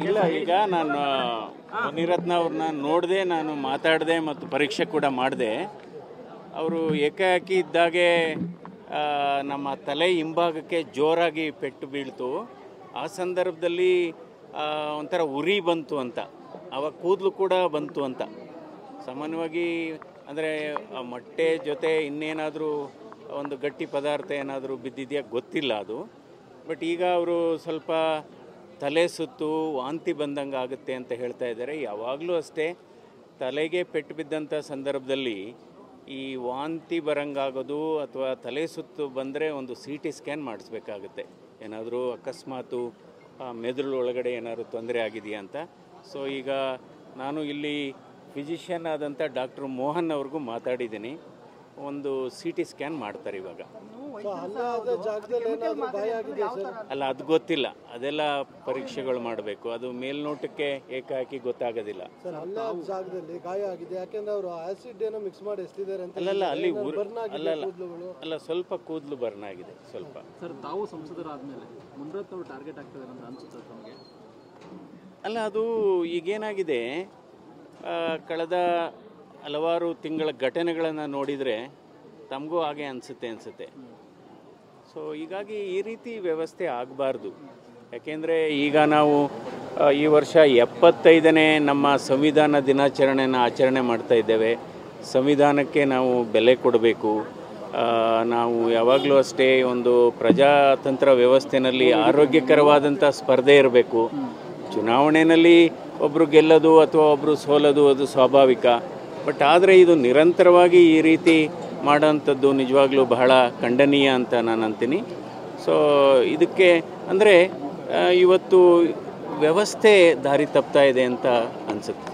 ಇಲ್ಲ, ಈಗ ನಾನು ಮುನಿರತ್ನ ಅವ್ರನ್ನ ನೋಡಿದೆ, ನಾನು ಮಾತಾಡಿದೆ ಮತ್ತು ಪರೀಕ್ಷೆ ಕೂಡ ಮಾಡಿದೆ. ಅವರು ಏಕಾಏಕಿ ಇದ್ದಾಗೆ ನಮ್ಮ ತಲೆ ಹಿಂಭಾಗಕ್ಕೆ ಜೋರಾಗಿ ಪೆಟ್ಟು ಬೀಳ್ತು. ಆ ಸಂದರ್ಭದಲ್ಲಿ ಒಂಥರ ಉರಿ ಬಂತು ಅಂತ, ಆವಾಗ ಕೂದಲು ಕೂಡ ಬಂತು ಅಂತ. ಸಾಮಾನ್ಯವಾಗಿ ಅಂದರೆ ಮೊಟ್ಟೆ ಜೊತೆ ಇನ್ನೇನಾದರೂ ಒಂದು ಗಟ್ಟಿ ಪದಾರ್ಥ ಏನಾದರೂ ಬಿದ್ದಿದೆಯಾ ಗೊತ್ತಿಲ್ಲ ಅದು. ಬಟ್ ಈಗ ಅವರು ಸ್ವಲ್ಪ ತಲೆ ಸುತ್ತು ವಾಂತಿ ಬಂದಂಗೆ ಆಗುತ್ತೆ ಅಂತ ಹೇಳ್ತಾ ಇದ್ದಾರೆ. ಯಾವಾಗಲೂ ಅಷ್ಟೇ, ತಲೆಗೆ ಪೆಟ್ಟು ಬಿದ್ದಂಥ ಸಂದರ್ಭದಲ್ಲಿ ಈ ವಾಂತಿ ಬರಂಗಾಗೋದು ಅಥವಾ ತಲೆ ಸುತ್ತು ಬಂದರೆ ಒಂದು CT ಸ್ಕ್ಯಾನ್ ಮಾಡಿಸ್ಬೇಕಾಗುತ್ತೆ. ಏನಾದರೂ ಅಕಸ್ಮಾತು ಮೆದುಳು ಒಳಗಡೆ ಏನಾದರೂ ತೊಂದರೆ ಆಗಿದೆಯಾ ಅಂತ. ಸೊ ಈಗ ನಾನು ಇಲ್ಲಿ ಫಿಸಿಷಿಯನ್ ಆದಂಥ ಡಾಕ್ಟರ್ ಮೋಹನ್ ಅವ್ರಿಗೂ ಮಾತಾಡಿದ್ದೀನಿ. ಒಂದು CT ಸ್ಕ್ಯಾನ್ ಮಾಡ್ತಾರೆ ಇವಾಗ. ಅಲ್ಲ, ಅದು ಗೊತ್ತಿಲ್ಲ, ಅದೆಲ್ಲ ಪರೀಕ್ಷೆಗಳು ಮಾಡಬೇಕು. ಅದು ಮೇಲ್ನೋಟಕ್ಕೆ ಏಕಾಏಕಿ ಗೊತ್ತಾಗೋದಿಲ್ಲ. ಅಲ್ಲಲ್ಲ, ಅಲ್ಲಿ ಅಲ್ಲ, ಸ್ವಲ್ಪ ಕೂದಲು ಬರ್ನ್ ಆಗಿದೆ ಸ್ವಲ್ಪ. ಸರ್, ತಾವು ಸಂಸದರಾದ್ಮೇಲೆ ಮುನಿರತ್ನ ಅವರು ಟಾರ್ಗೆಟ್ ಆಗ್ತದೆ ಅಂತ ಅನ್ಸುತ್ತೆ ತಮಗೆ? ಅಲ್ಲ, ಅದು ಈಗೇನಾಗಿದೆ, ಕಳೆದ ಹಲವಾರು ತಿಂಗಳ ಘಟನೆಗಳನ್ನು ನೋಡಿದರೆ ತಮಗೂ ಹಾಗೆ ಅನಿಸುತ್ತೆ. ಸೊ ಹೀಗಾಗಿ ಈ ರೀತಿ ವ್ಯವಸ್ಥೆ ಆಗಬಾರ್ದು. ಯಾಕೆಂದರೆ ಈಗ ನಾವು ಈ ವರ್ಷ 75ನೇ ನಮ್ಮ ಸಂವಿಧಾನ ದಿನಾಚರಣೆಯನ್ನು ಆಚರಣೆ ಮಾಡ್ತಾ ಇದ್ದೇವೆ. ಸಂವಿಧಾನಕ್ಕೆ ನಾವು ಬೆಲೆ ಕೊಡಬೇಕು. ನಾವು ಯಾವಾಗಲೂ ಅಷ್ಟೇ ಒಂದು ಪ್ರಜಾತಂತ್ರ ವ್ಯವಸ್ಥೆಯಲ್ಲಿ ಆರೋಗ್ಯಕರವಾದಂಥ ಸ್ಪರ್ಧೆ ಇರಬೇಕು. ಚುನಾವಣೆಯಲ್ಲಿ ಒಬ್ಬರು ಗೆಲ್ಲೋದು ಅಥವಾ ಒಬ್ಬರು ಸೋಲೋದು ಅದು ಸ್ವಾಭಾವಿಕ. ಬಟ್ ಆದರೆ ಇದು ನಿರಂತರವಾಗಿ ಈ ರೀತಿ ಮಾಡೋಂಥದ್ದು ನಿಜವಾಗ್ಲೂ ಬಹಳ ಖಂಡನೀಯ ಅಂತ ನಾನು ಅಂತೀನಿ. ಸೊ ಇದಕ್ಕೆ ಅಂದರೆ ಇವತ್ತು ವ್ಯವಸ್ಥೆ ದಾರಿ ತಪ್ತಾ ಇದೆ ಅಂತ ಅನಿಸುತ್ತೆ.